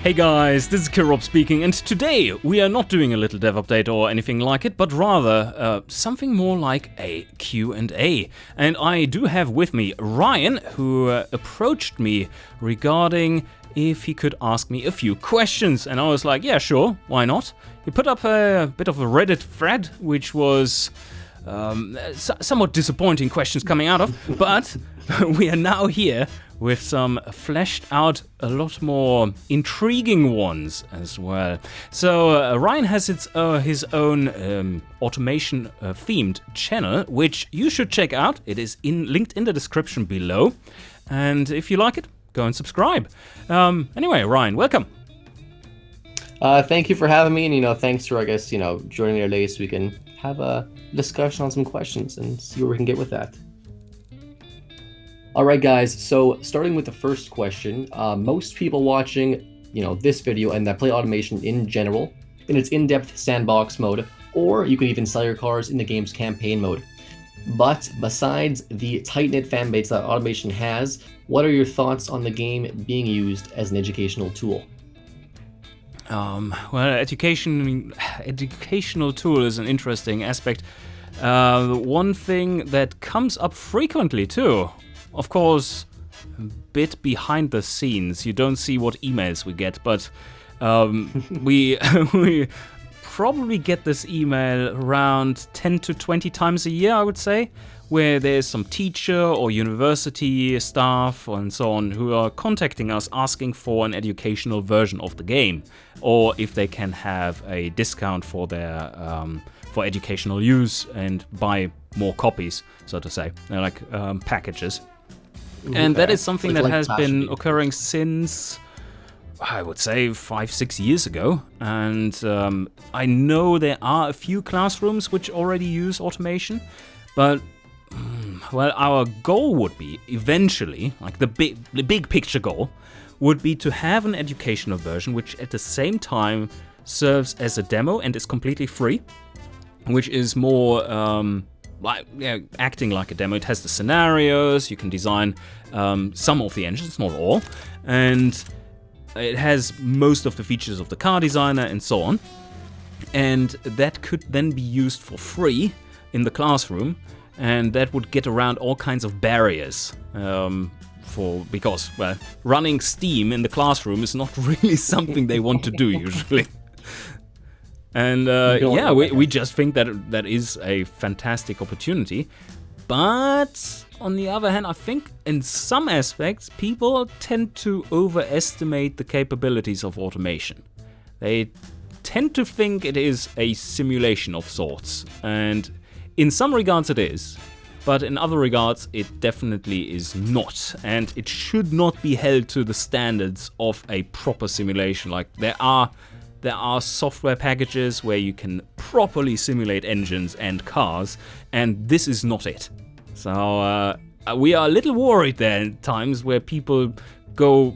Hey guys, this is Killrob speaking, and today we are not doing a little dev update or anything like it, but rather something more like a Q&A. And I do have with me Ryan, who approached me regarding if he could ask me a few questions, and I was like, yeah, sure, why not? He put up a bit of a Reddit thread, which was somewhat disappointing questions coming out of, but we are now here with some fleshed out, a lot more intriguing ones as well. So Ryan has his own automation themed channel, which you should check out. It is linked in the description below, and if you like it, go and subscribe. Anyway, Ryan, welcome. Thank you for having me, and thanks for joining me today so we can have a discussion on some questions and see where we can get with that. All right, guys, so starting with the first question, most people watching, this video and that play automation in general in its in-depth sandbox mode, or you could even sell your cars in the game's campaign mode. But besides the tight-knit fan base that automation has, what are your thoughts on the game being used as an educational tool? Well, educational tool is an interesting aspect. One thing that comes up frequently too, of course, a bit behind the scenes. You don't see what emails we get, but we probably get this email around 10 to 20 times a year, I would say, where there's some teacher or university staff and so on who are contacting us asking for an educational version of the game, or if they can have a discount for their for educational use and buy more copies, so to say. They're like packages. And that is something that has been occurring since, I would say, 5-6 years ago. And I know there are a few classrooms which already use automation, but well, our goal would be eventually, like the big picture goal, would be to have an educational version which at the same time serves as a demo and is completely free, which is more acting like a demo. It has the scenarios, you can design some of the engines, not all, and it has most of the features of the car designer and so on, and that could then be used for free in the classroom, and that would get around all kinds of barriers because running Steam in the classroom is not really something they want to do usually. And we just think that is a fantastic opportunity. But on the other hand, I think in some aspects, people tend to overestimate the capabilities of automation. They tend to think it is a simulation of sorts. And in some regards it is, but in other regards it definitely is not. And it should not be held to the standards of a proper simulation. Like there are software packages where you can properly simulate engines and cars, and this is not it. So we are a little worried there at times where people go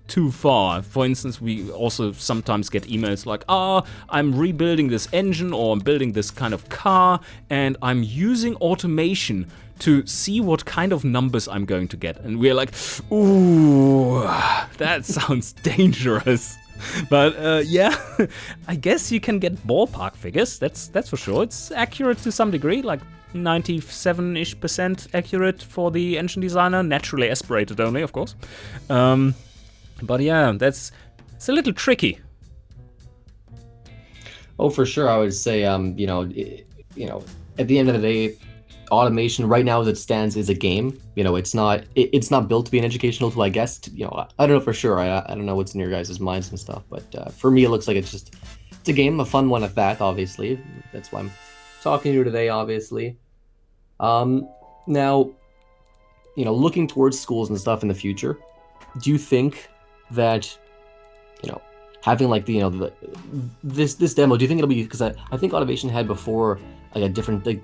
too far. For instance, we also sometimes get emails like, I'm rebuilding this engine or I'm building this kind of car and I'm using automation to see what kind of numbers I'm going to get. And we're like, ooh, that sounds dangerous. But I guess you can get ballpark figures, that's for sure. It's accurate to some degree, like 97-ish% accurate for the engine designer, naturally aspirated only, of course. But yeah, it's a little tricky. Oh, for sure. I would say, at the end of the day, automation right now as it stands is a game. It's not built to be an educational tool, I guess. I don't know for sure. I don't know what's in your guys' minds and stuff, but for me, it looks like it's a game, a fun one at that, obviously. That's why I'm talking to you today, obviously. Now, looking towards schools and stuff in the future, do you think that, having like this demo, do you think it'll be, because I think automation had before like a different thing.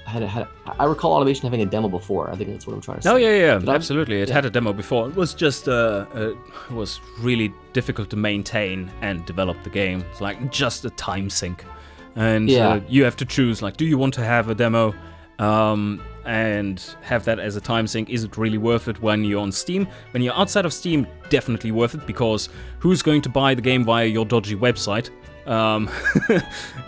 I recall automation having a demo before. I think that's what I'm trying to say. Oh yeah, absolutely. It had a demo before. It was just it was really difficult to maintain and develop the game. It's like just a time sink, and you have to choose like, do you want to have a demo and have that as a time sink. Is it really worth it when you're on Steam? When you're outside of Steam, definitely worth it, because who's going to buy the game via your dodgy website?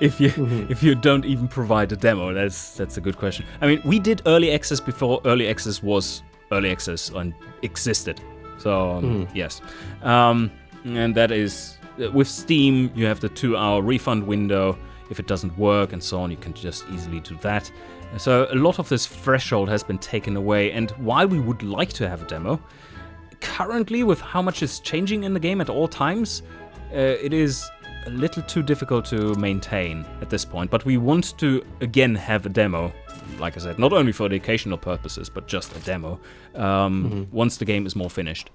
If you don't even provide a demo? That's a good question. I mean, we did early access before early access was early access and existed. So yes, and that is with Steam. You have the 2-hour refund window. If it doesn't work and so on, you can just easily do that. So a lot of this threshold has been taken away. And while we would like to have a demo, currently with how much is changing in the game at all times, it is a little too difficult to maintain at this point. But we want to again have a demo, like I said, not only for educational purposes, but just a demo once the game is more finished.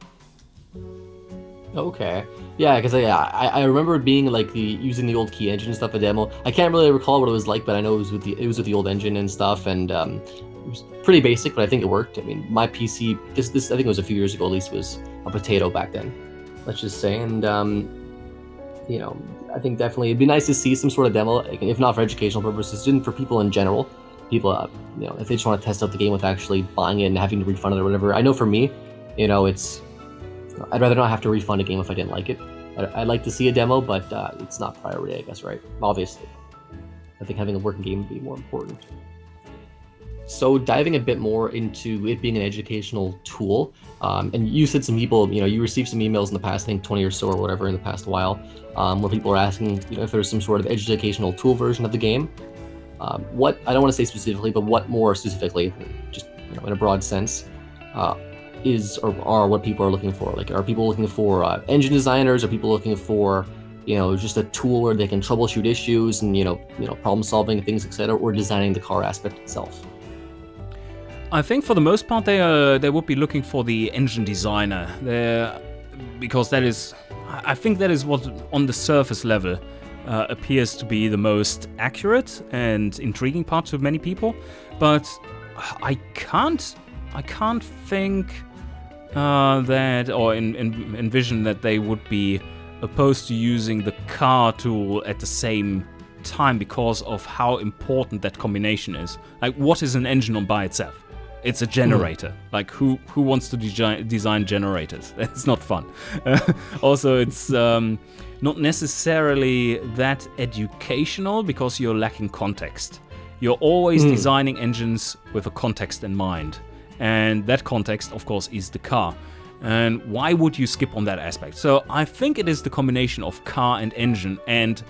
Okay. Yeah, because I remember it being like using the old key engine and stuff, a demo. I can't really recall what it was like, but I know it was with the old engine and stuff, and it was pretty basic, but I think it worked. I mean, my PC, this I think it was a few years ago at least, was a potato back then, let's just say. And you know, I think definitely it'd be nice to see some sort of demo, if not for educational purposes, just for people in general. People, you know, if they just want to test out the game with actually buying it and having to refund it or whatever. I know for me, you know, I'd rather not have to refund a game if I didn't like it. I'd like to see a demo, but it's not priority, I guess, right? Obviously. I think having a working game would be more important. So diving a bit more into it being an educational tool, and you said some people, you know, you received some emails in the past, I think 20 or so or whatever in the past while, where people are asking, you know, if there's some sort of educational tool version of the game. What, I don't want to say specifically, but what more specifically, just, you know, in a broad sense, is or are what people are looking for? Like, are people looking for engine designers? Are people looking for, you know, just a tool where they can troubleshoot issues and you know problem solving and things, etc., or designing the car aspect itself? I think for the most part they would be looking for the engine designer, because that is, I think that is what on the surface level appears to be the most accurate and intriguing part to many people. But I can't think that or envision that they would be opposed to using the car tool at the same time, because of how important that combination is. Like, what is an engine on by itself? It's a generator. Like, who wants to design generators? That's not fun. Also, it's not necessarily that educational, because you're lacking context. You're always designing engines with a context in mind. And that context, of course, is the car. And why would you skip on that aspect? So I think it is the combination of car and engine, and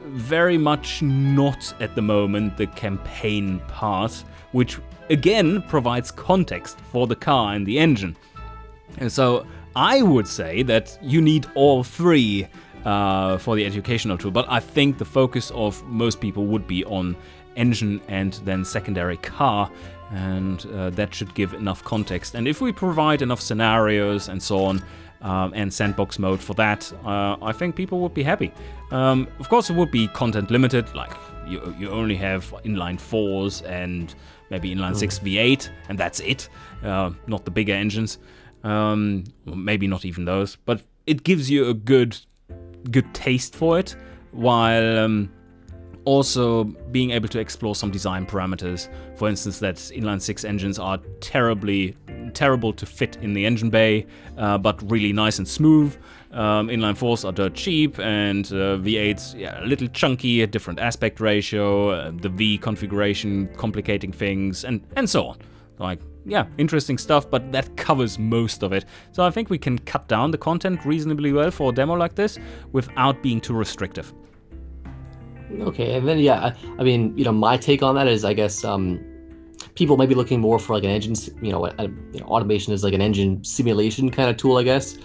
very much not at the moment the campaign part, which again provides context for the car and the engine. And so I would say that you need all three for the educational tool, but I think the focus of most people would be on engine and then secondary car, and that should give enough context. And if we provide enough scenarios and so on, and sandbox mode for that, I think people would be happy. Of course, it would be content limited, like you only have inline 4s and maybe inline 6 V8, and that's it. Not the bigger engines, maybe not even those, but it gives you a good taste for it, while also being able to explore some design parameters. For instance, that inline 6 engines are terrible to fit in the engine bay, but really nice and smooth. Inline 4s are dirt cheap, and V8s, a little chunky, a different aspect ratio, the V configuration complicating things, and so on. Like, interesting stuff, but that covers most of it. So I think we can cut down the content reasonably well for a demo like this without being too restrictive. Okay, and then I mean, you know, my take on that is, I guess, people might be looking more for like an engine, automation is like an engine simulation kind of tool, I guess.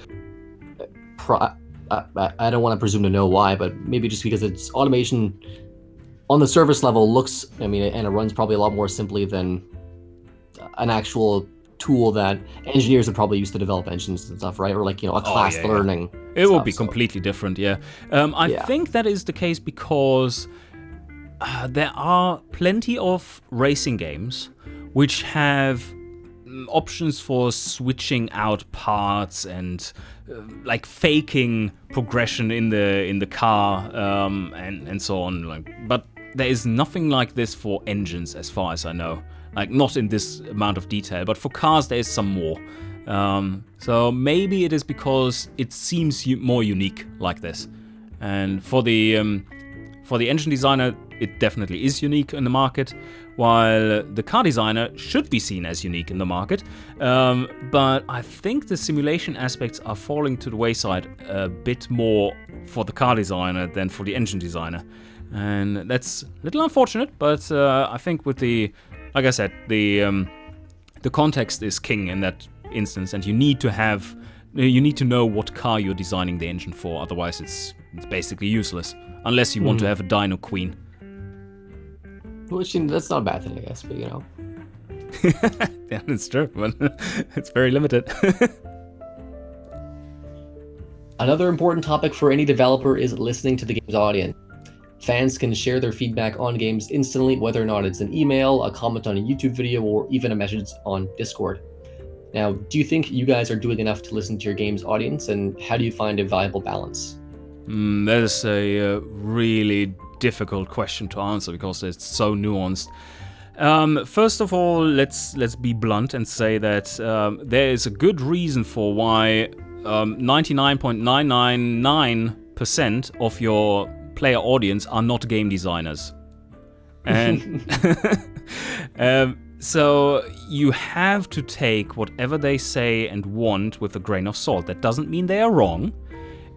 I don't want to presume to know why, but maybe just because it's automation on the surface level looks, I mean, and it runs probably a lot more simply than an actual tool that engineers would probably use to develop engines and stuff, right? Or like, you know, a class learning. It will be completely different, I think that is the case because there are plenty of racing games which have options for switching out parts and like faking progression in the car, and so on. Like, but there is nothing like this for engines, as far as I know. Like, not in this amount of detail, but for cars there is some more. So maybe it is because it seems more unique like this. And for the engine designer, it definitely is unique in the market, while the car designer should be seen as unique in the market. But I think the simulation aspects are falling to the wayside a bit more for the car designer than for the engine designer. And that's a little unfortunate, but I think with like I said, the context is king in that instance, and you need to know what car you're designing the engine for, otherwise it's basically useless, unless you want to have a dyno queen. Which, that's not a bad thing, I guess, but Yeah, it's true, but it's very limited. Another important topic for any developer is listening to the game's audience. Fans can share their feedback on games instantly, whether or not it's an email, a comment on a YouTube video, or even a message on Discord. Now, do you think you guys are doing enough to listen to your game's audience, and how do you find a viable balance? That is a really difficult question to answer because it's so nuanced. First of all, let's be blunt and say that there is a good reason for why 99.999% of your player audience are not game designers. And so you have to take whatever they say and want with a grain of salt. That doesn't mean they are wrong.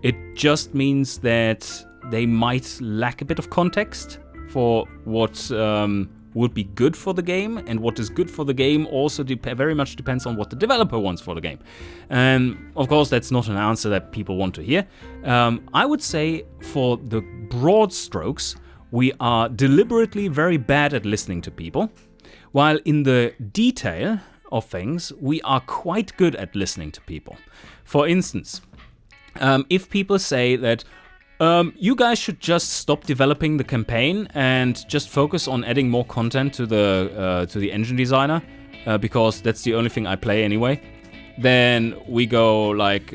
It just means that they might lack a bit of context for what would be good for the game, and what is good for the game also very much depends on what the developer wants for the game. And of course, that's not an answer that people want to hear. I would say for the broad strokes, we are deliberately very bad at listening to people, while in the detail of things, we are quite good at listening to people. For instance, if people say that you guys should just stop developing the campaign and just focus on adding more content to the engine designer, because that's the only thing I play anyway, then we go like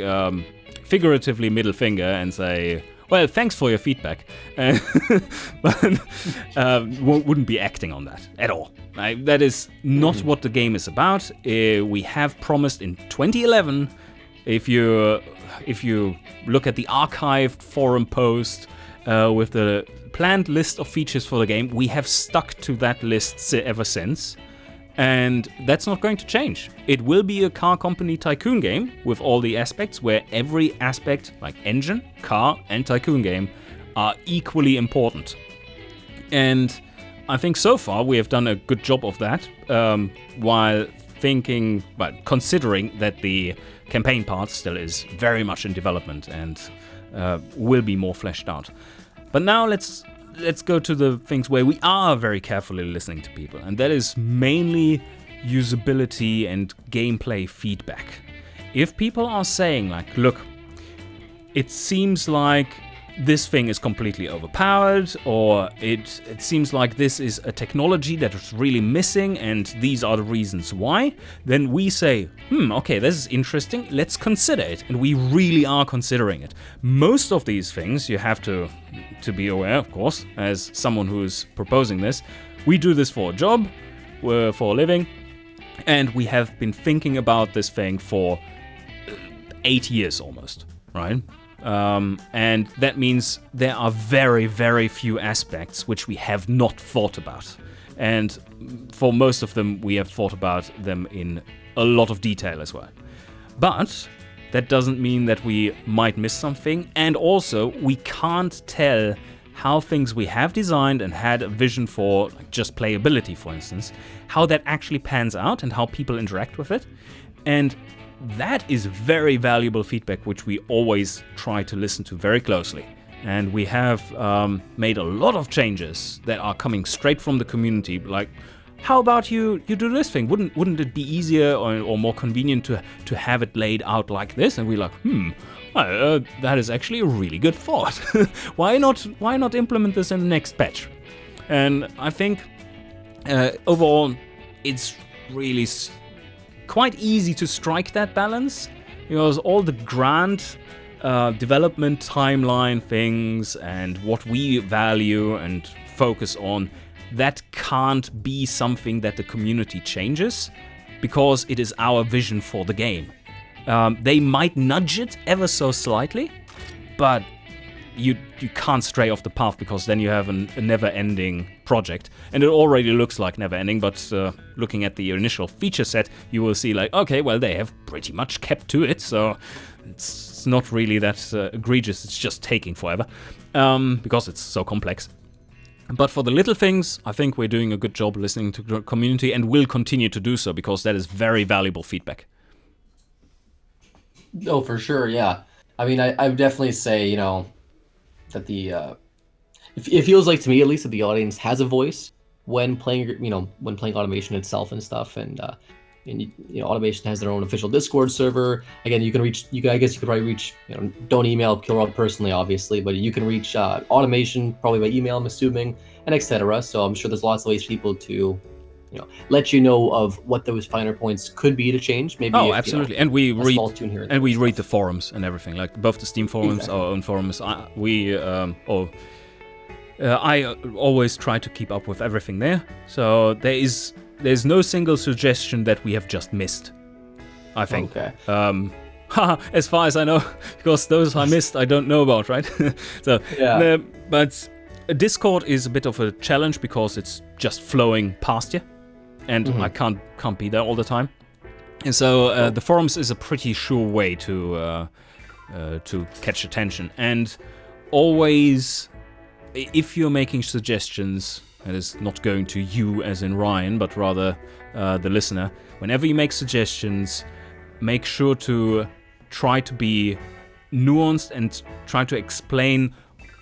figuratively middle finger and say, well, thanks for your feedback, but wouldn't be acting on that at all. That is not what the game is about. We have promised in 2011, if you look at the archived forum post with the planned list of features for the game, we have stuck to that list ever since. And that's not going to change. It will be a Car Company Tycoon game with all the aspects, where every aspect, like engine, car, and Tycoon game, are equally important. And I think so far we have done a good job of that, while considering that the campaign part still is very much in development and will be more fleshed out. But now let's go to the things where we are very carefully listening to people, and that is mainly usability and gameplay feedback. If people are saying like, look, it seems like this thing is completely overpowered, or it seems like this is a technology that is really missing and these are the reasons why, then we say, okay, this is interesting, let's consider it. And we really are considering it. Most of these things you have to be aware, of course, as someone who is proposing this. We do this for a job, for a living, and we have been thinking about this thing for 8 years almost, right? And that means there are very, very few aspects which we have not thought about. And for most of them, we have thought about them in a lot of detail as well. But that doesn't mean that we might miss something. And also, we can't tell how things we have designed and had a vision for, like just playability, for instance, how that actually pans out and how people interact with it. And that is very valuable feedback, which we always try to listen to very closely. And we have made a lot of changes that are coming straight from the community. Like, how about you do this thing? Wouldn't it be easier or more convenient to have it laid out like this? And we're like, that is actually a really good thought. Why not implement this in the next patch? And I think overall, it's really quite easy to strike that balance, because all the grand development timeline things and what we value and focus on, that can't be something that the community changes, because it is our vision for the game. They might nudge it ever so slightly, but you can't stray off the path, because then you have a never-ending project. And it already looks like never-ending, but looking at the initial feature set, you will see like, okay, well, they have pretty much kept to it, so it's not really that egregious. It's just taking forever, because it's so complex. But for the little things, I think we're doing a good job listening to the community, and will continue to do so, because that is very valuable feedback. Oh, for sure, yeah. I mean, I would definitely say, you know, that it feels like, to me at least, that the audience has a voice when playing, you know, when playing automation itself and stuff. And you know, automation has their own official Discord server. Again, you can reach, I guess you could probably reach, you know, don't email Killrob personally, obviously, but you can reach automation probably by email, I'm assuming, and etc. So I'm sure there's lots of ways for people to, you know, let you know of what those finer points could be to change. Maybe. Oh, if, absolutely. You know, and we read, and we read the forums and everything, like both the Steam forums, our own forums. I always try to keep up with everything there. So there's no single suggestion that we have just missed, I think. Okay. As far as I know, because those I missed, I don't know about, right? So, yeah. But Discord is a bit of a challenge, because it's just flowing past you, and I can't be there all the time. And so the forums is a pretty sure way to catch attention. And always, if you're making suggestions, and it's not going to you as in Ryan, but rather the listener, whenever you make suggestions, make sure to try to be nuanced and try to explain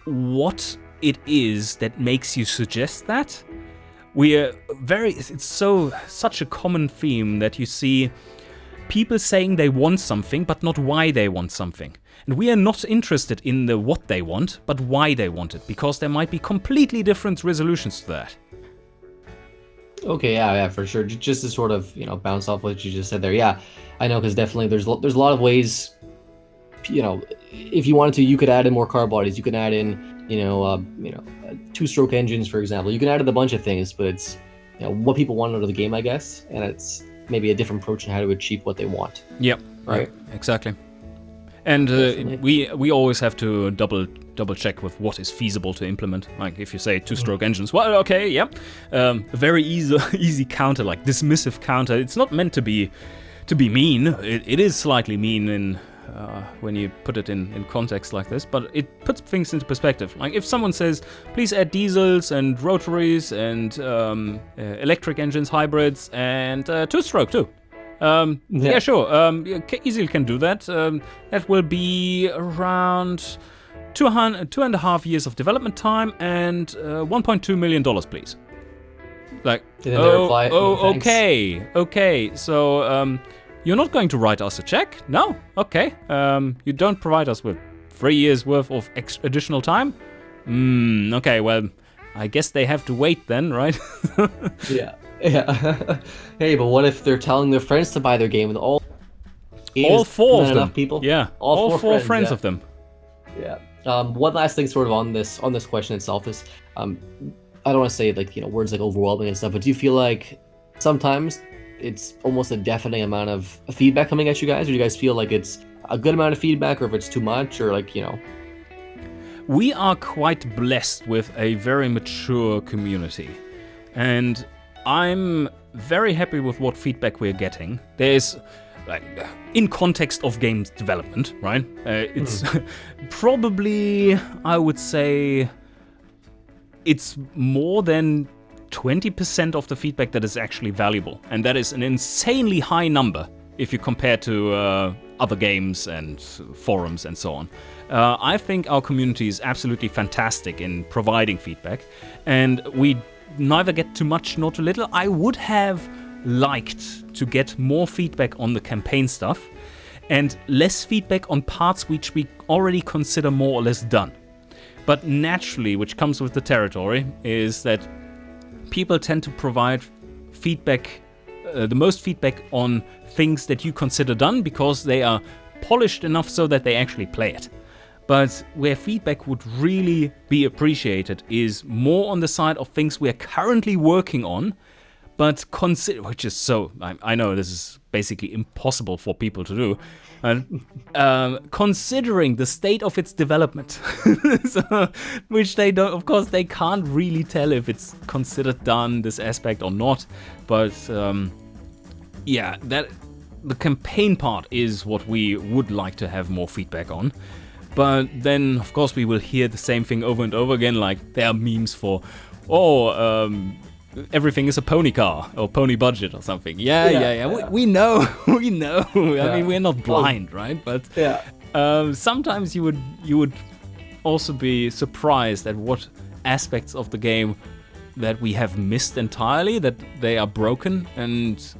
what it is that makes you suggest that. It's such a common theme that you see people saying they want something, but not why they want something. And we are not interested in the what they want, but why they want it, because there might be completely different resolutions to that. Okay, yeah, for sure. Just to sort of, you know, bounce off what you just said there. Yeah, I know, because definitely there's a lot of ways. You know, if you wanted to, you could add in more car bodies. You can add in, two-stroke engines, for example. You can add in a bunch of things, but it's, you know, what people want out of the game, I guess, and it's maybe a different approach in how to achieve what they want. Yep. Right. Yep, exactly. And we always have to double check with what is feasible to implement. Like if you say two-stroke engines, well, okay, yep, a very easy counter, like dismissive counter. It's not meant to be mean. It is slightly mean in when you put it in context like this, but it puts things into perspective. Like if someone says, please add diesels and rotaries and electric engines, hybrids, and two-stroke too. Yeah, sure. Easily can do that. That will be around 2.5 years of development time and $1.2 million, please. Like, okay. So, you're not going to write us a check? No? Okay. You don't provide us with 3 years worth of additional time? Okay, well, I guess they have to wait then, right? Yeah. Hey, but what if they're telling their friends to buy their game with all four of them? Enough people? Yeah. All four friends of them. Yeah. One last thing sort of on this question itself is, I don't want to say like, you know, words like overwhelming and stuff, but do you feel like sometimes it's almost a deafening amount of feedback coming at you guys, or do you guys feel like it's a good amount of feedback, or if it's too much, or like, you know? We are quite blessed with a very mature community, and I'm very happy with what feedback we're getting. There's, like, in context of games development, right? It's probably, I would say, it's more than 20% of the feedback that is actually valuable. And that is an insanely high number if you compare to other games and forums and so on. I think our community is absolutely fantastic in providing feedback, and we neither get too much nor too little. I would have liked to get more feedback on the campaign stuff and less feedback on parts which we already consider more or less done. But naturally, which comes with the territory, is that people tend to provide feedback, the most feedback on things that you consider done, because they are polished enough so that they actually play it. But where feedback would really be appreciated is more on the side of things we're currently working on, but which is so, I know this is basically impossible for people to do, considering the state of its development, so, which they don't, of course, they can't really tell if it's considered done, this aspect, or not, but yeah, that the campaign part is what we would like to have more feedback on. But then, of course, we will hear the same thing over and over again, like there are memes for, everything is a pony car or pony budget or something. Yeah. We know, we know. I mean, we're not blind, right? But sometimes you would also be surprised at what aspects of the game that we have missed entirely, that they are broken and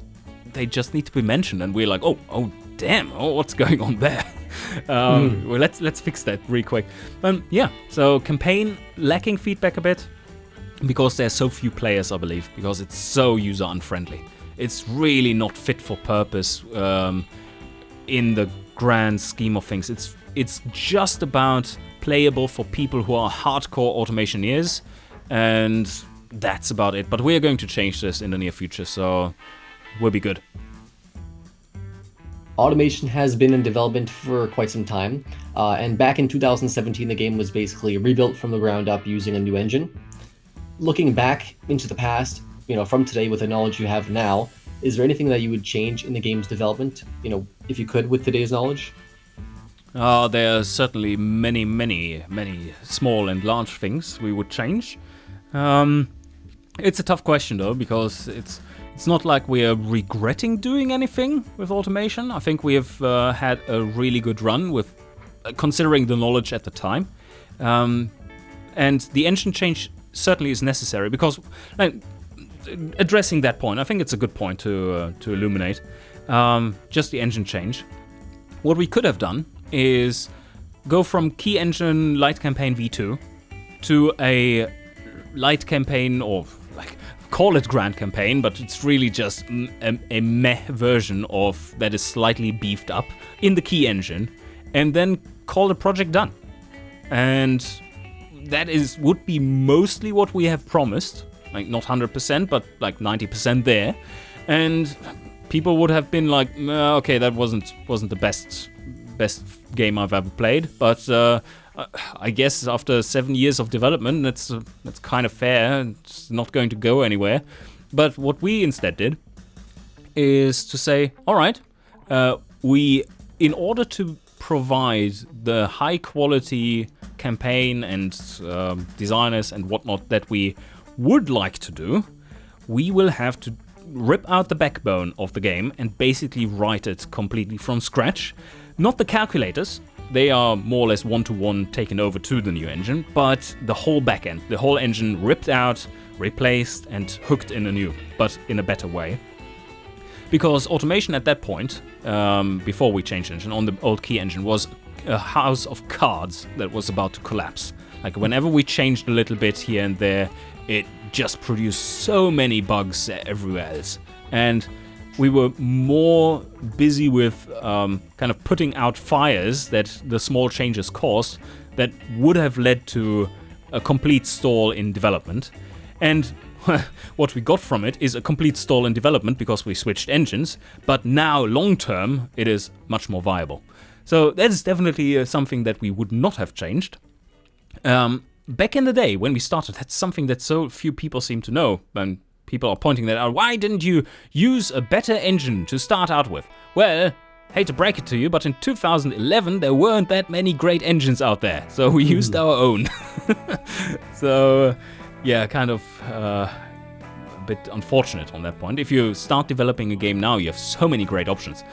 they just need to be mentioned. And we're like, oh, damn, what's going on there? Well, let's fix that real quick. So campaign lacking feedback a bit because there's so few players, I believe, because it's so user unfriendly. It's really not fit for purpose in the grand scheme of things. It's just about playable for people who are hardcore automationeers, and that's about it. But we're going to change this in the near future, so we'll be good. Automation has been in development for quite some time, and back in 2017 the game was basically rebuilt from the ground up using a new engine. Looking back into the past, from today with the knowledge you have now, is there anything that you would change in the game's development, if you could, with today's knowledge? There are certainly many small and large things we would change. It's a tough question though, because it's not like we are regretting doing anything with automation. I think we have had a really good run with, considering the knowledge at the time. And the engine change certainly is necessary because, addressing that point, I think it's a good point to illuminate. Just the engine change. What we could have done is go from key engine light campaign V2 to a light campaign, or call it grand campaign, but it's really just a meh version of that is slightly beefed up in the key engine, and then call the project done. And that would be mostly what we have promised, not 100%, but 90% there. And people would have been like, okay, that wasn't the best game I've ever played, but I guess after 7 years of development, that's kind of fair. It's not going to go anywhere. But what we instead did is to say, all right, in order to provide the high quality campaign and designers and whatnot that we would like to do, we will have to rip out the backbone of the game and basically write it completely from scratch. Not the calculators. They are more or less one-to-one taken over to the new engine, but the whole backend, the whole engine ripped out, replaced, and hooked in anew, but in a better way. Because automation at that point, before we changed engine, on the old key engine, was a house of cards that was about to collapse. Whenever we changed a little bit here and there, it just produced so many bugs everywhere else. And we were more busy with kind of putting out fires that the small changes caused that would have led to a complete stall in development. And what we got from it is a complete stall in development because we switched engines, but now long term it is much more viable. So that is definitely something that we would not have changed. Back in the day when we started, that's something that so few people seem to know, and people are pointing that out. Why didn't you use a better engine to start out with? Well, hate to break it to you, but in 2011 there weren't that many great engines out there, so we used our own. So, yeah, kind of a bit unfortunate on that point. If you start developing a game now, you have so many great options.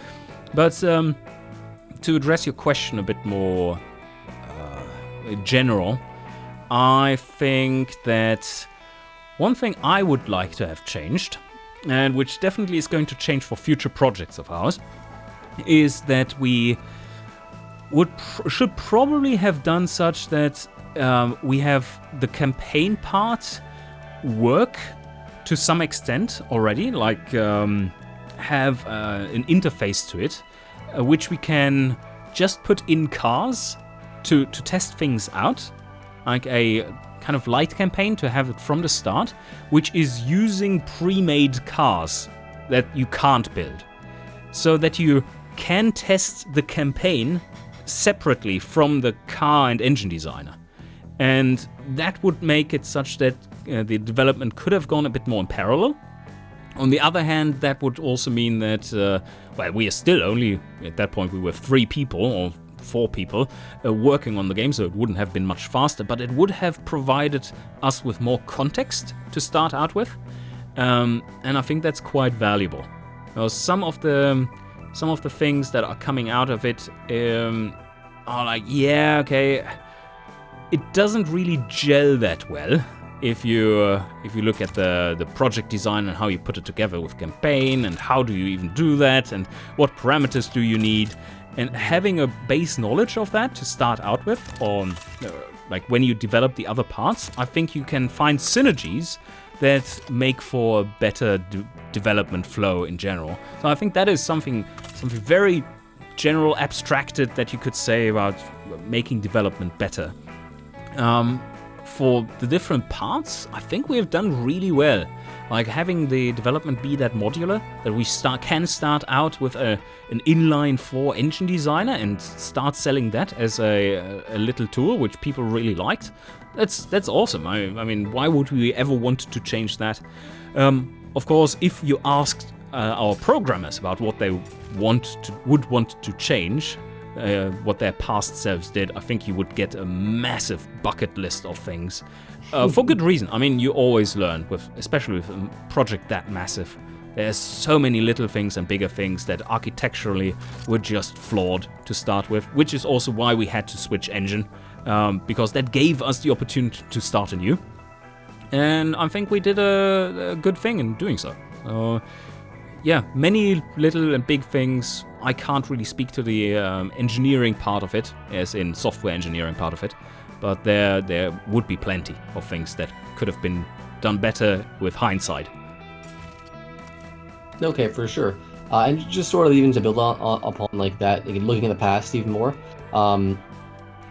But to address your question a bit more general, I think that one thing I would like to have changed, and which definitely is going to change for future projects of ours, is that we should probably have done such that we have the campaign part work to some extent already, have an interface to it, which we can just put in cars to test things out, like a kind of light campaign to have it from the start, which is using pre-made cars that you can't build, so that you can test the campaign separately from the car and engine designer. And that would make it such that the development could have gone a bit more in parallel. On the other hand, that would also mean that, well, we are still only, at that point we were 3 people or 4 people working on the game, so it wouldn't have been much faster, but it would have provided us with more context to start out with. And I think that's quite valuable. Some of the things that are coming out of it are like, yeah, okay, it doesn't really gel that well if you look at the project design and how you put it together with campaign, and how do you even do that, and what parameters do you need, and having a base knowledge of that to start out with, or like when you develop the other parts, I think you can find synergies that make for a better development flow in general. So I think that is something very general, abstracted, that you could say about making development better. For the different parts, I think we have done really well. Like having the development be that modular, that we can start out with an inline 4 engine designer and start selling that as a little tool, which people really liked. That's awesome. I mean, why would we ever want to change that? Of course, if you asked our programmers about what they would want to change, what their past selves did, I think you would get a massive bucket list of things. For good reason. I mean, you always learn, especially with a project that massive. There's so many little things and bigger things that architecturally were just flawed to start with, which is also why we had to switch engine, because that gave us the opportunity to start anew. And I think we did a good thing in doing so. Yeah, many little and big things. I can't really speak to the engineering part of it, as in software engineering part of it, but there would be plenty of things that could have been done better with hindsight. Okay, for sure. And just sort of even to build upon like that, like looking in the past even more,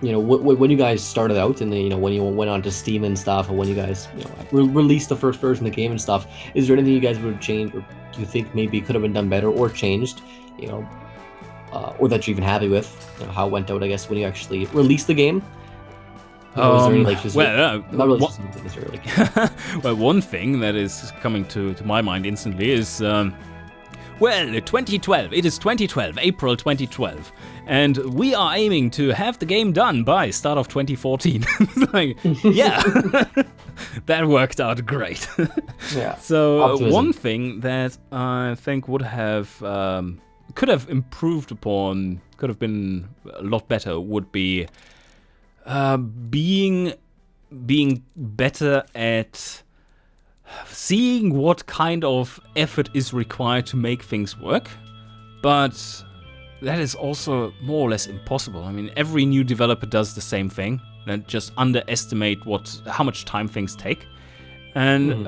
you know, when you guys started out and you know, when you went on to Steam and stuff, and when you guys, you know, released the first version of the game and stuff, is there anything you guys would have changed, or do you think maybe could have been done better or changed, you know, or that you're even happy with, you know, how it went out, I guess, when you actually released the game? Was there any, like, not really necessarily. Well, one thing that is coming to my mind instantly is, well, 2012. It is 2012, April 2012. And we are aiming to have the game done by start of 2014. Like, yeah, that worked out great. Yeah. So Optimism. one thing that I think would have, could have improved upon, could have been a lot better, would be being better at seeing what kind of effort is required to make things work. But that is also more or less impossible. I mean, every new developer does the same thing, and just underestimate how much time things take. And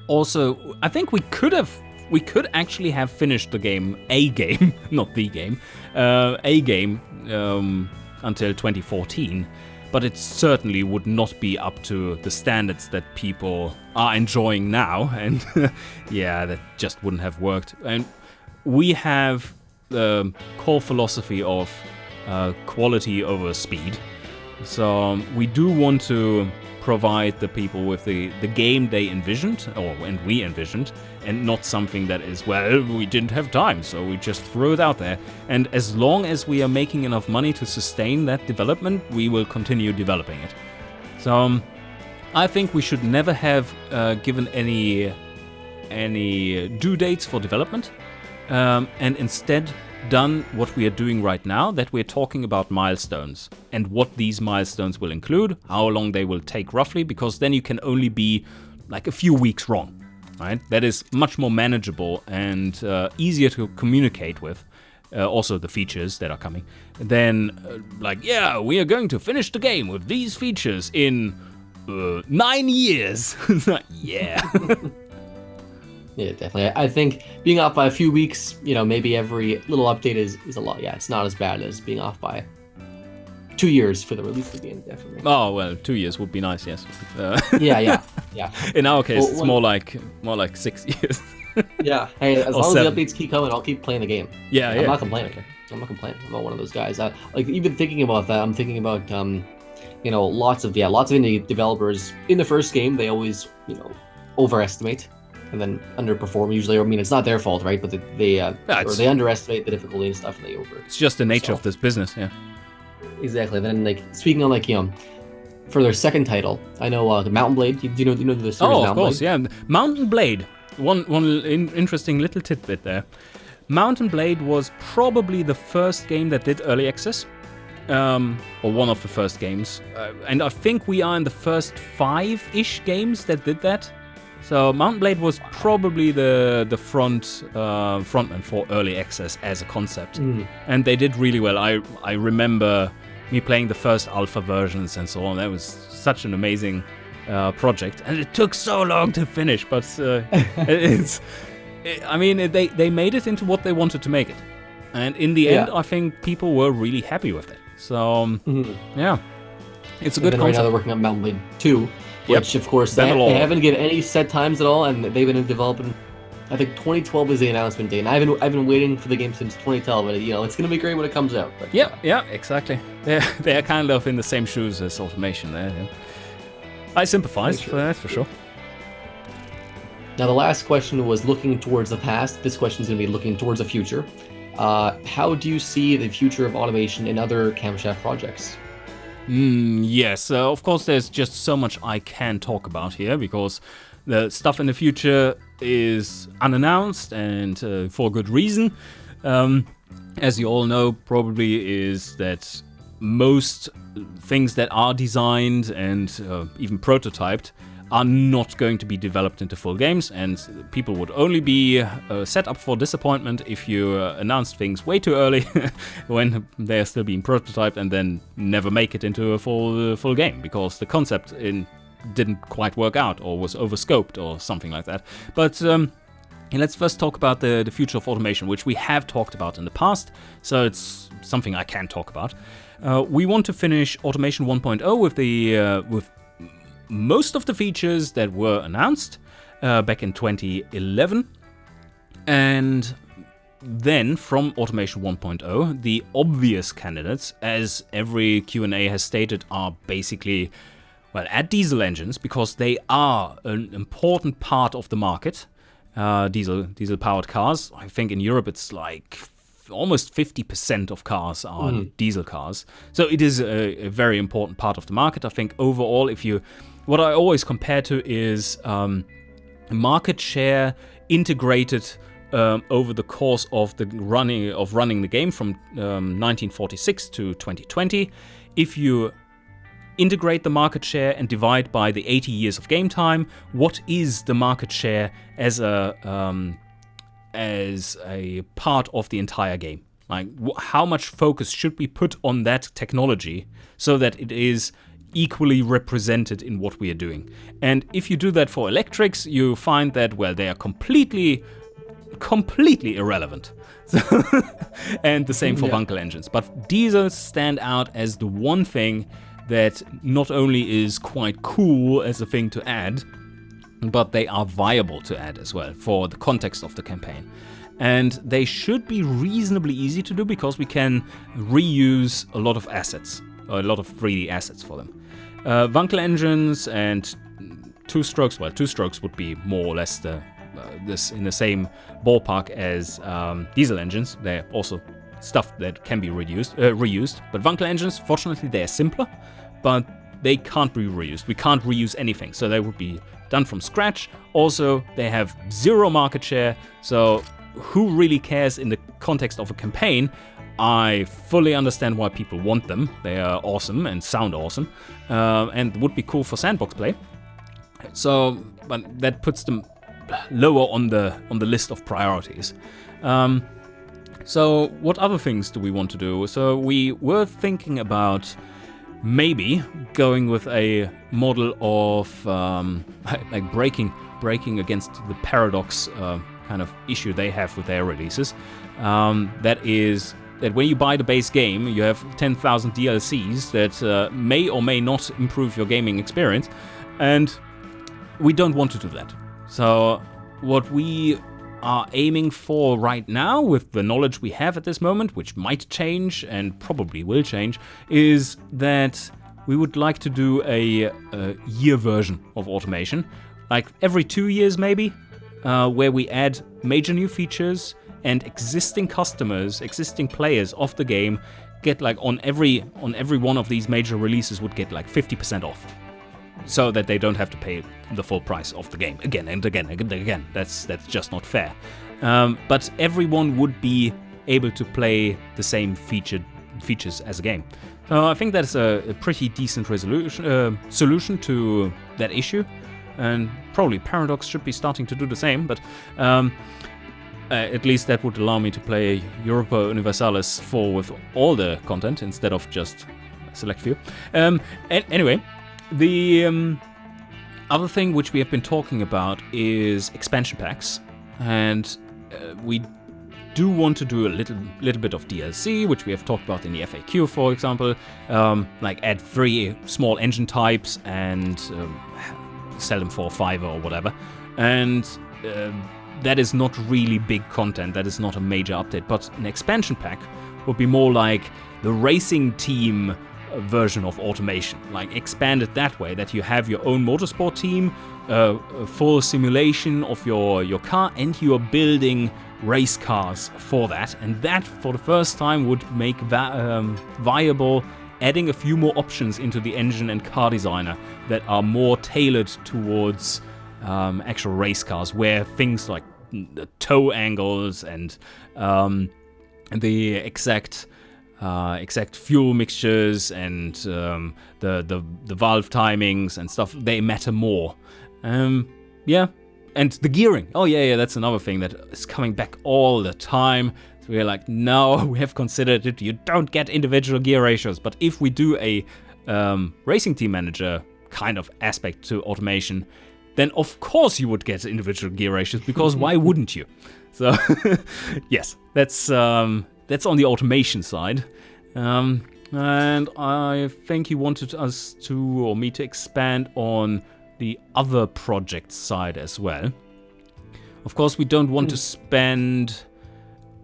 also, I think we could actually have finished the game, not the game, until 2014, but it certainly would not be up to the standards that people are enjoying now, and yeah, that just wouldn't have worked. And we have the core philosophy of quality over speed, so we do want to provide the people with the game they envisioned, and we envisioned, and not something that is, well, we didn't have time, so we just threw it out there. And as long as we are making enough money to sustain that development, we will continue developing it. So I think we should never have given any due dates for development, and instead done what we are doing right now, that we're talking about milestones and what these milestones will include, how long they will take roughly, because then you can only be like a few weeks wrong, right? That is much more manageable and easier to communicate with, also the features that are coming, then like, yeah, we are going to finish the game with these features in 9 years. Yeah. Yeah, definitely. I think being off by a few weeks, you know, maybe every little update is a lot. Yeah, it's not as bad as being off by 2 years for the release of the game, definitely. Oh well, 2 years would be nice. Yes. Yeah. In our case, Well, it's more like 6 years. Yeah. Hey, as long 7. as the updates keep coming, I'll keep playing the game. Yeah. I'm not complaining. I'm not one of those guys. Like even thinking about that, I'm thinking about lots of indie developers in the first game. They always overestimate and then underperform usually. I mean, it's not their fault, right? But they underestimate the difficulty and stuff, and they over. It's just the nature of this business, yeah. Exactly. Then speaking on for their second title, I know Mountain Blade. Do you know the series? Oh, Mountain of course, Blade? yeah. Mountain Blade. One interesting little tidbit there. Mountain Blade was probably the first game that did early access, or one of the first games, and I think we are in the first 5-ish games that did that. So Mountain Blade was probably the frontman for early access as a concept, and they did really well. I remember me playing the first alpha versions and so on. That was such an amazing project, and it took so long to finish. But they made it into what they wanted to make it, and in the end, I think people were really happy with it. So yeah, it's a good concept. Right now they're working on Mountain Blade 2. Which, of course, they haven't given any set times at all, and they've been developing. I think 2012 is the announcement date, and I've been waiting for the game since 2012. But it's gonna be great when it comes out. But, yeah, exactly. They're kind of in the same shoes as Automation there. Yeah. I sympathize for that for sure. Now, the last question was looking towards the past. This question is gonna be looking towards the future. How do you see the future of automation in other camshaft projects? Yes, of course there's just so much I can talk about here because the stuff in the future is unannounced and for good reason. As you all know, probably is that most things that are designed and even prototyped are not going to be developed into full games, and people would only be set up for disappointment if you announced things way too early when they're still being prototyped and then never make it into a full game because the concept didn't quite work out or was overscoped or something like that. But let's first talk about the future of automation, which we have talked about in the past, so it's something I can talk about. We want to finish Automation 1.0 with most of the features that were announced back in 2011, and then from Automation 1.0, the obvious candidates, as every Q&A has stated, are basically, add diesel engines, because they are an important part of the market. Diesel-powered cars. I think in Europe it's like almost 50% of cars are diesel cars. So it is a very important part of the market. I think overall, what I always compare to is market share integrated over the course of running the game from 1946 to 2020. If you integrate the market share and divide by the 80 years of game time, what is the market share as a part of the entire game? Like, how much focus should we put on that technology so that it is equally represented in what we are doing? And if you do that for electrics, you find that, they are completely irrelevant. And the same for Wankel engines. But diesels stand out as the one thing that not only is quite cool as a thing to add, but they are viable to add as well for the context of the campaign. And they should be reasonably easy to do because we can reuse a lot of assets, or a lot of 3D assets for them. Wankel engines and two-strokes would be more or less this in the same ballpark as diesel engines. They're also stuff that can be reused. But Wankel engines, fortunately, they're simpler, but they can't be reused. We can't reuse anything, so they would be done from scratch. Also, they have zero market share, so who really cares in the context of a campaign? I fully understand why people want them. They are awesome and sound awesome, and would be cool for sandbox play. So, but that puts them lower on the list of priorities. So, what other things do we want to do? So, we were thinking about maybe going with a model of like breaking against the paradox kind of issue they have with their releases. That is that when you buy the base game, you have 10,000 DLCs that may or may not improve your gaming experience, and we don't want to do that. So what we are aiming for right now, with the knowledge we have at this moment, which might change and probably will change, is that we would like to do a year version of automation, like every 2 years maybe, where we add major new features and existing customers, existing players of the game get like on every one of these major releases would get like 50% off. So that they don't have to pay the full price of the game again and again and again. That's just not fair. But everyone would be able to play the same features as a game. So I think that's a pretty decent solution to that issue. And probably Paradox should be starting to do the same, but at least that would allow me to play Europa Universalis 4 with all the content instead of just a select few. Anyway, the other thing which we have been talking about is expansion packs, and we do want to do a little bit of DLC, which we have talked about in the FAQ, for example, like add 3 small engine types and sell them for $5 or whatever, and that is not really big content, that is not a major update, but an expansion pack would be more like the racing team version of automation, like expanded that way, that you have your own motorsport team, a full simulation of your car, and you are building race cars for that, and that for the first time would make viable adding a few more options into the engine and car designer that are more tailored towards actual race cars, where things like the toe angles and the exact fuel mixtures and the valve timings and stuff, they matter more. Yeah, and the gearing. Oh yeah, that's another thing that is coming back all the time. So we're like, no, we have considered it. You don't get individual gear ratios, but if we do a racing team manager kind of aspect to automation, then of course you would get individual gear ratios, because why wouldn't you? So yes, that's on the automation side. And I think he wanted us to, or me to, expand on the other project side as well. Of course, we don't want to spend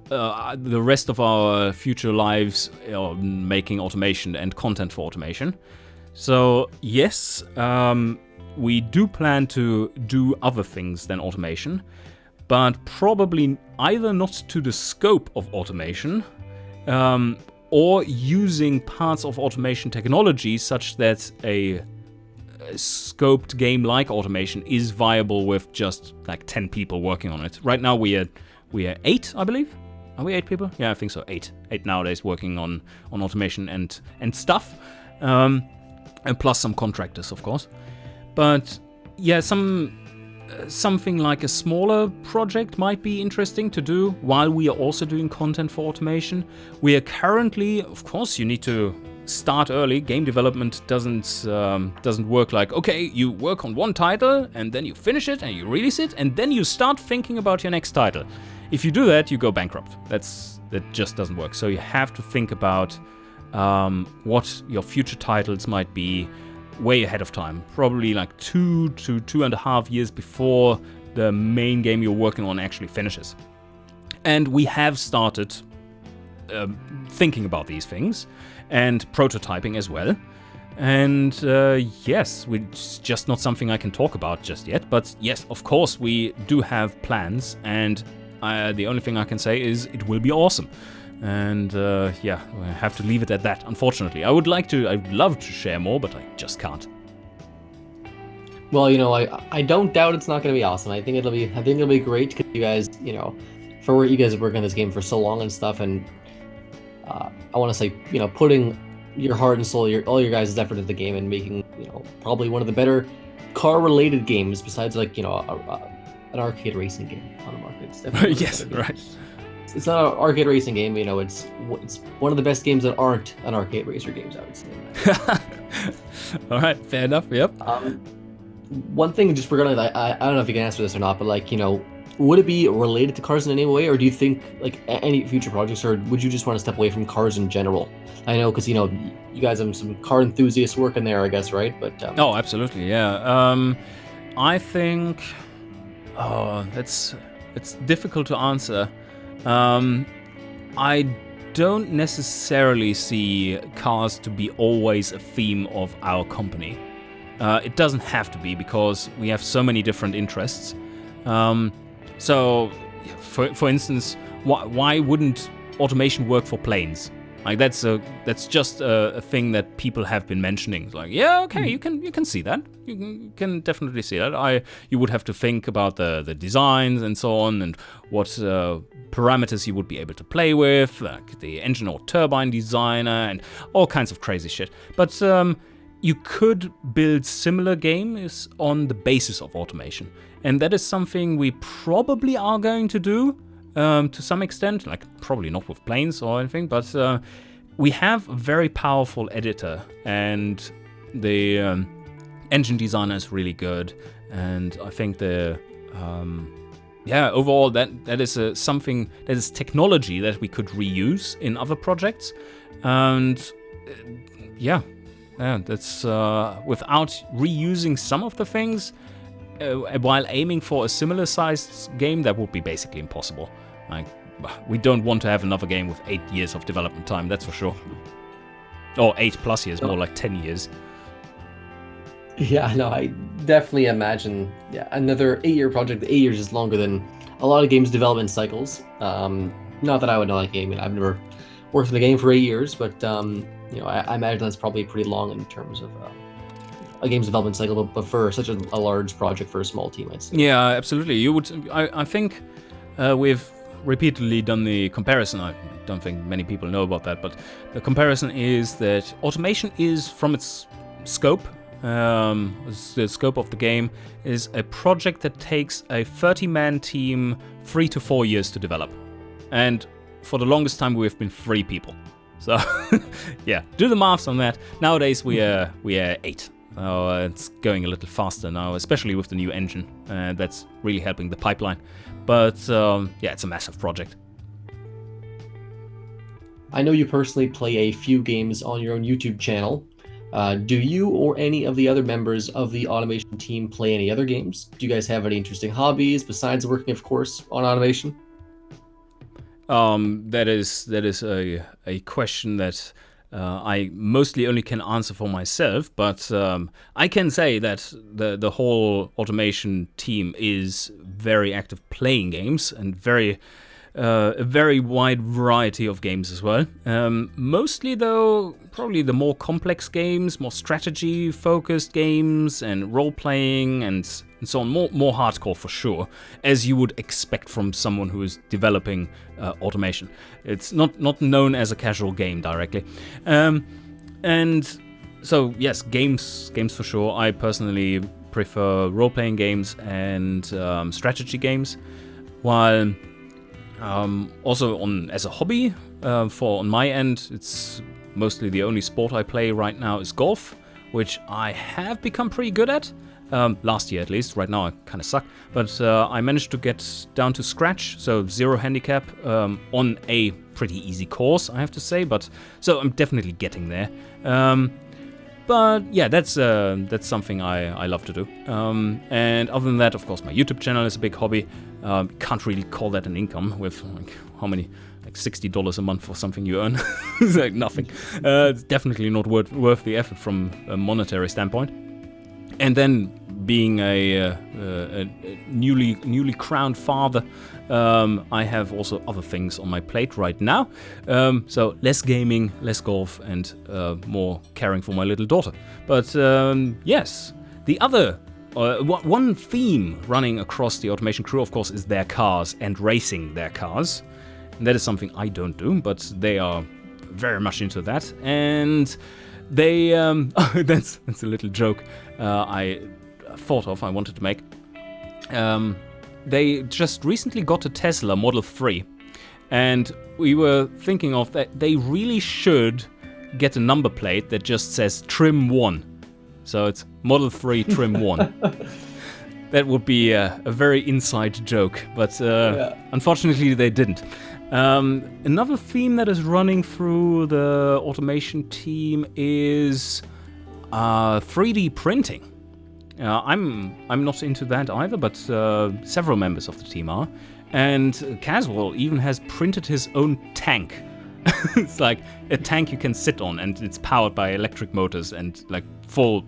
the rest of our future lives making automation and content for automation. So yes, we do plan to do other things than automation, but probably either not to the scope of automation, or using parts of automation technology such that a scoped game like automation is viable with just like 10 people working on it. Right now we are 8, I believe. Are we 8 people? Yeah, I think so. 8 nowadays working on automation and stuff, and plus some contractors, of course. But yeah, something like a smaller project might be interesting to do while we are also doing content for automation. We are currently, of course, you need to start early. Game development doesn't work like, okay, you work on one title and then you finish it and you release it and then you start thinking about your next title. If you do that, you go bankrupt. That just doesn't work. So you have to think about what your future titles might be way ahead of time, probably like 2 to 2.5 years before the main game you're working on actually finishes. And we have started thinking about these things and prototyping as well. And yes, it's just not something I can talk about just yet. But yes, of course, we do have plans, and the only thing I can say is it will be awesome. And yeah, I have to leave it at that, unfortunately. I'd love to share more, but I just can't. Well, I don't doubt it's not going to be awesome. I think it'll be great, because you guys, for what you guys have worked on this game for so long and stuff, and I want to say, putting your heart and soul, all your guys' effort into the game and making, probably one of the better car-related games besides like, an arcade racing game on the market. It's definitely yes, right. It's not an arcade racing game, it's one of the best games that aren't an arcade racer games, I would say. All right, fair enough. Yep. One thing, just regarding that, I don't know if you can answer this or not, but like, would it be related to cars in any way, or do you think like any future projects, or would you just want to step away from cars in general? I know because you guys have some car enthusiasts working there, I guess, right? But Oh, absolutely, yeah. I think, it's difficult to answer. I don't necessarily see cars to be always a theme of our company. It doesn't have to be, because we have so many different interests. So, for instance, why wouldn't automation work for planes? Like that's just a thing that people have been mentioning. It's like, yeah, okay, you can see that. You can definitely see that. You would have to think about the designs and so on, and what parameters you would be able to play with, like the engine or turbine designer, and all kinds of crazy shit. But you could build similar games on the basis of automation, and that is something we probably are going to do. To some extent, like probably not with planes or anything, but we have a very powerful editor, and the engine designer is really good, and I think overall that is something that is technology that we could reuse in other projects, and that's without reusing some of the things. While aiming for a similar sized game, that would be basically impossible. Like, we don't want to have another game with 8 years of development time, that's for sure. Or 8+ years, more like 10 years. Yeah, no, I definitely imagine another 8-year project. 8 years is longer than a lot of games' development cycles. Not that I would know that game. I've never worked in a game for 8 years, but I imagine that's probably pretty long in terms of a game's development cycle, but for such a large project for a small team, I'd say. Yeah, absolutely. You would. I think we've repeatedly done the comparison. I don't think many people know about that, but the comparison is that automation is, from its scope, the scope of the game, is a project that takes a 30-man team 3 to 4 years to develop, and for the longest time we've been 3 people. So yeah, do the maths on that. Nowadays we are 8. It's going a little faster now, especially with the new engine. That's really helping the pipeline. But it's a massive project. I know you personally play a few games on your own YouTube channel. Do you or any of the other members of the automation team play any other games? Do you guys have any interesting hobbies besides working, of course, on automation? That is a question that I mostly only can answer for myself, but I can say that the whole automation team is very active playing games, and a very wide variety of games as well. Mostly, though, probably the more complex games, more strategy-focused games, and role-playing, and so on. More hardcore for sure, as you would expect from someone who is developing automation. It's not known as a casual game directly. And so, yes, games for sure. I personally prefer role-playing games and strategy games, while also as a hobby, on my end, it's mostly the only sport I play right now is golf, which I have become pretty good at. Last year at least. Right now I kind of suck, but I managed to get down to scratch, so 0 handicap on a pretty easy course, I have to say. But so I'm definitely getting there. But yeah, that's something I love to do. And other than that, of course, my YouTube channel is a big hobby. Can't really call that an income with how many, like $60 a month or something you earn. It's like nothing. It's definitely not worth the effort from a monetary standpoint. And then being a newly crowned father, I have also other things on my plate right now. So less gaming, less golf, and more caring for my little daughter. But yes, the other one theme running across the automation crew, of course, is their cars and racing their cars. And that is something I don't do, but they are very much into that. And they that's a little joke I wanted to make. They just recently got a Tesla Model 3, and we were thinking of that they really should get a number plate that just says trim 1. So it's Model 3 trim 1. that would be a very inside joke, but unfortunately they didn't. Another theme that is running through the automation team is 3D printing. I'm not into that either, but several members of the team are. And Caswell even has printed his own tank. It's like a tank you can sit on, and it's powered by electric motors and like full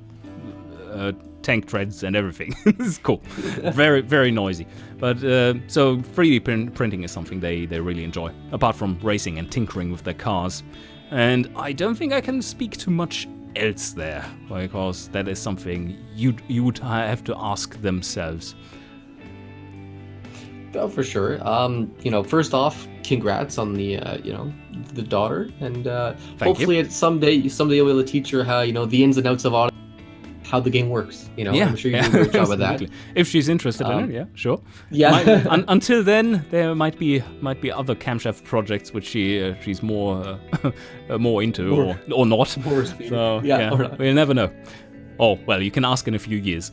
tank treads and everything. This is cool. Very, very noisy. But so 3D printing is something they really enjoy, apart from racing and tinkering with their cars. And I don't think I can speak too much else there, because that is something you would have to ask themselves. Oh, for sure. First off, congrats on the the daughter, and hopefully someday you'll be able to teach her how the ins and outs of auto, how the game works. I'm sure you do a great job with that. If she's interested in it, yeah, sure. Yeah. Until then, there might be other camshaft projects which she's more more into, or not. More speed. So yeah, or not. We'll never know. Oh well, you can ask in a few years.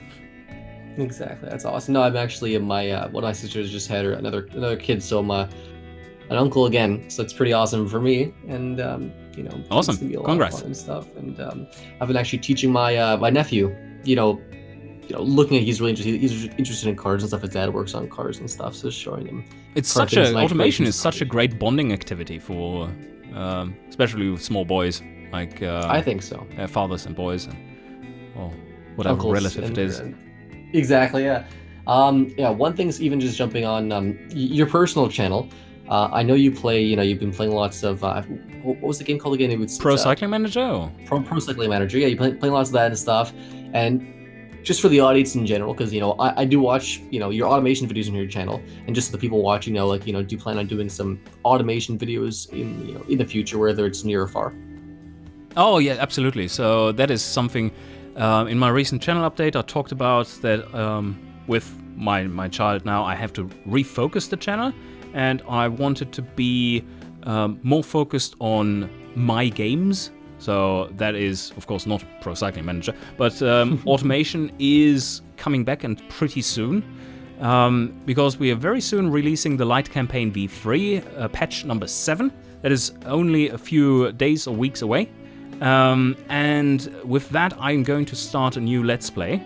Exactly, that's awesome. No, I'm actually one of my sisters just had another kid, so I'm an uncle again. So it's pretty awesome for me, and awesome. It's gonna be a lot Congrats. of fun and stuff. And I've been actually teaching my nephew. Looking at he's interested in cars and stuff. His dad works on cars and stuff, so showing him. Automation is such a great bonding activity for, especially with small boys, like I think so. Fathers and boys, and whatever Uncles relative it is. Exactly, yeah. One thing's even just jumping on your personal channel. I know you play, you've been playing lots of, what was the game called again? It was Pro Cycling Manager? Or? Pro Cycling Manager, yeah, you playing lots of that and stuff. And just for the audience in general, because, I do watch, your automation videos on your channel, and just the people watching know, do you plan on doing some automation videos in the future, whether it's near or far? Oh, yeah, absolutely. So that is something... in my recent channel update, I talked about that with my child now, I have to refocus the channel, and I wanted to be more focused on my games. So that is, of course, not Pro Cycling Manager, but automation is coming back, and pretty soon, because we are very soon releasing the Light Campaign V3 patch number 7. That is only a few days or weeks away. And with that, I'm going to start a new Let's Play,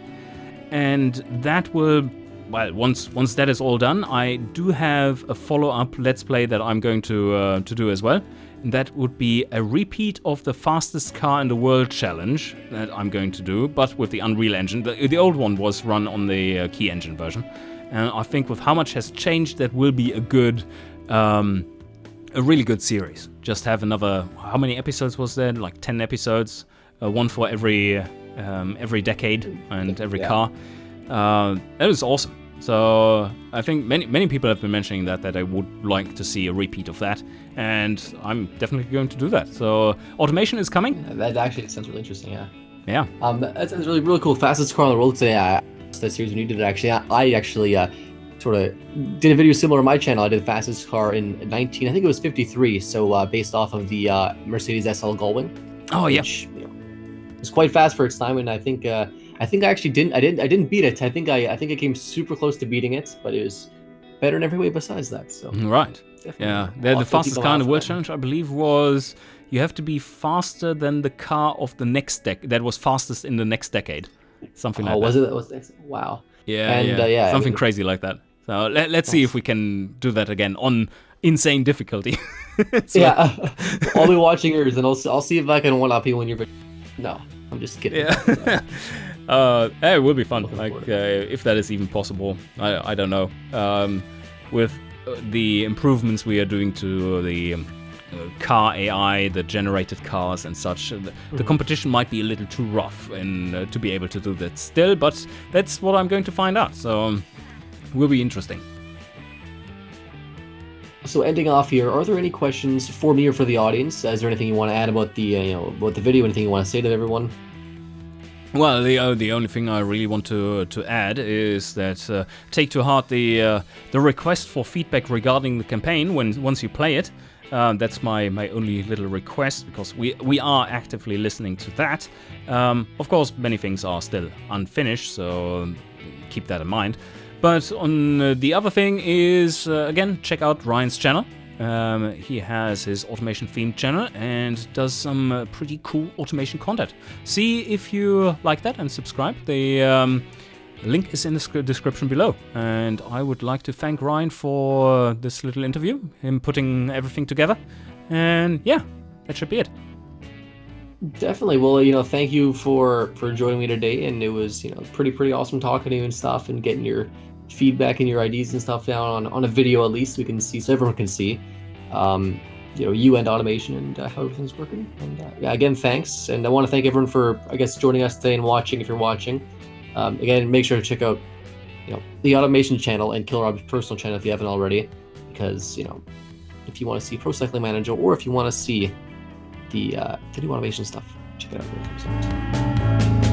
and that will, well, once that is all done, I do have a follow-up Let's Play that I'm going to do as well, and that would be a repeat of the fastest car in the world challenge that I'm going to do, but with the Unreal Engine. The old one was run on the Key Engine version, and I think with how much has changed, that will be a good... a really good series. Just have another, how many episodes was there? Like 10 episodes, one for every decade and every car. That was awesome. So I think many people have been mentioning that they would like to see a repeat of that, and I'm definitely going to do that. So automation is coming. Yeah, that actually sounds really interesting. Yeah. That sounds really cool. Fastest car on the road today. That series when you did it, actually, I actually sort of did a video similar to my channel. I did the fastest car in 53, so based off of the Mercedes SL Gullwing. Oh yeah, which, was quite fast for its time, and I think I actually didn't beat it. I think I came super close to beating it, but it was better in every way besides that. So right, yeah, the fastest car in the World Challenge, I believe, was you have to be faster than the car of the next decade. That was fastest in the next decade, something like that. Was it? That was next? Wow. Yeah, and, something crazy like that. So let's see if we can do that again on insane difficulty. I'll be watching yours, and I'll see if I can one-up you when you're... No, I'm just kidding. Yeah. It will be fun, if that is even possible. I don't know. With the improvements we are doing to the car AI, the generated cars and such, the competition might be a little too rough and to be able to do that still, but that's what I'm going to find out. So... will be interesting. So ending off here, are there any questions for me or for the audience? Is there anything you want to add about the about the video? Anything you want to say to everyone? Well, the only thing I really want to add is that take to heart the request for feedback regarding the campaign once you play it. That's my only little request, because we are actively listening to that. Of course, many things are still unfinished, so keep that in mind. But on the other thing is, again, check out Ryan's channel. He has his automation themed channel and does some pretty cool automation content. See if you like that and subscribe. The link is in the description below. And I would like to thank Ryan for this little interview, him putting everything together. And yeah, that should be it. Definitely. Well, thank you for joining me today, and it was pretty awesome talking to you and stuff, and getting your feedback and your ideas and stuff down on a video at least, so we can see, so everyone can see you and automation and how everything's working. And yeah, again, thanks, and I want to thank everyone for, I guess, joining us today and watching. If you're watching, again, make sure to check out the automation channel and Killrob's personal channel if you haven't already, because if you want to see Pro Cycling Manager, or if you want to see the new automation stuff, check it out when it comes out.